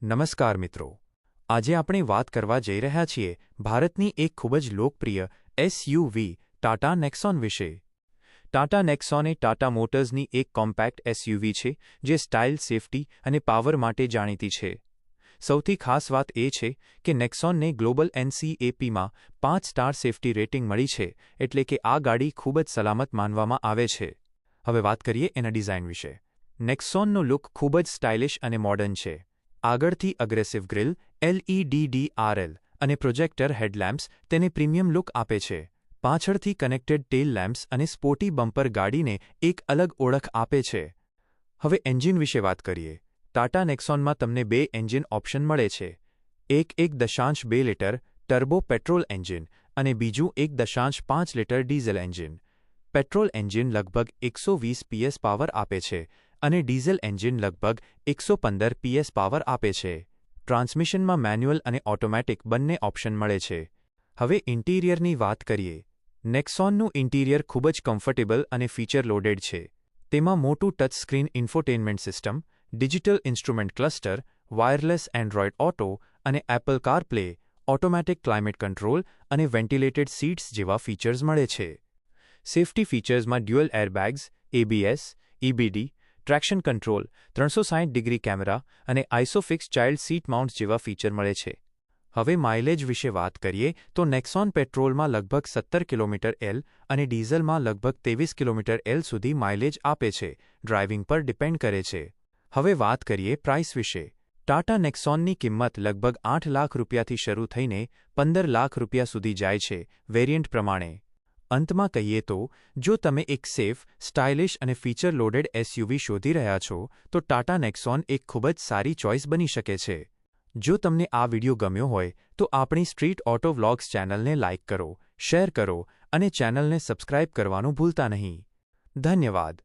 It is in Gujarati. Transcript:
નમસ્કાર મિત્રો, આજે આપણે વાત કરવા જઈ રહ્યા છીએ ભારતની એક ખૂબ જ લોકપ્રિય એસયુવી ટાટા નેક્સોન વિશે. ટાટા નેક્સોન એ ટાટા મોટર્સની એક કોમ્પેક્ટ એસયુવી છે જે સ્ટાઇલ, સેફટી અને પાવર માટે જાણીતી છે. સૌથી ખાસ વાત એ છે કે નેક્સોનને ગ્લોબલ NCAPમાં 5 સ્ટાર સેફટી રેટિંગ મળી છે, એટલે કે આ ગાડી ખૂબ જ સલામત માનવામાં આવે છે. હવે વાત કરીએ એના ડિઝાઇન વિશે. નેક્સોનનો લુક ખૂબ જ સ્ટાઇલિશ અને મોડર્ન છે. આગળથી અગ્રેસિવ ગ્રીલ, LED અને પ્રોજેક્ટર હેડલેમ્પ્સ તેને પ્રીમિયમ લુક આપે છે. પાછળથી કનેક્ટેડ ટેલ લેમ્પ્સ અને સ્પોર્ટી બમ્પર ગાડીને એક અલગ ઓળખ આપે છે. હવે એન્જિન વિશે વાત કરીએ. ટાટા નેક્સોનમાં તમને 2 એન્જિન ઓપ્શન મળે છે. એક 1.2 લિટર ટર્બો પેટ્રોલ એન્જિન અને બીજું 1.5 litre diesel engine. Petrol engine લગભગ 120 PS પાવર આપે છે અને ડીઝલ એન્જિન લગભગ 115 PS પાવર આપે છે. ટ્રાન્સમિશનમાં મેન્યુઅલ અને ઓટોમેટિક બંને ઓપ્શન મળે છે. હવે ઇન્ટિરિયરની વાત કરીએ. નેક્સોનનું ઇન્ટિરિયર ખૂબ જ કમ્ફર્ટેબલ અને ફીચર લોડેડ છે. તેમાં મોટું touch screen infotainment system, digital instrument cluster, wireless Android auto અને Apple CarPlay, automatic climate control અને વેન્ટિલેટેડ સીટ્સ જેવા ફીચર્સ મળે છે. સેફટી ફીચર્સમાં dual airbags, ABS, EBD, traction control, 360 degree camera અને આઇસોફિક્સ ચાઇલ્ડ સીટ માઉન્ટ્સ જેવા ફીચર મળે છે. હવે માઇલેજ વિશે વાત કરીએ તો નેક્સોન પેટ્રોલમાં લગભગ 17 km/L અને ડીઝલમાં લગભગ 23 km/L સુધી માઇલેજ આપે છે. ડ્રાઇવિંગ પર ડિપેન્ડ કરે છે. હવે વાત કરીએ પ્રાઇસ વિશે. ટાટા નેક્સોનની કિંમત લગભગ 8 લાખ રૂપિયાથી શરૂ થઈને 15 લાખ રૂપિયા સુધી જાય છે, વેરિયન્ટ પ્રમાણે. અંતમાં કહીએ તો, જો તમે એક સેફ, સ્ટાઇલિશ અને ફીચર લોડેડ એસયુવી શોધી રહ્યા છો, તો ટાટા નેક્સોન એક ખૂબ જ સારી ચોઇસ બની શકે છે. જો તમને આ વિડિયો ગમ્યો હોય તો આપણી સ્ટ્રીટ ઓટો વ્લોગ્સ ચેનલને લાઇક કરો, શેર કરો અને ચેનલને સબસ્ક્રાઇબ કરવાનું ભૂલતા નહીં. ધન્યવાદ.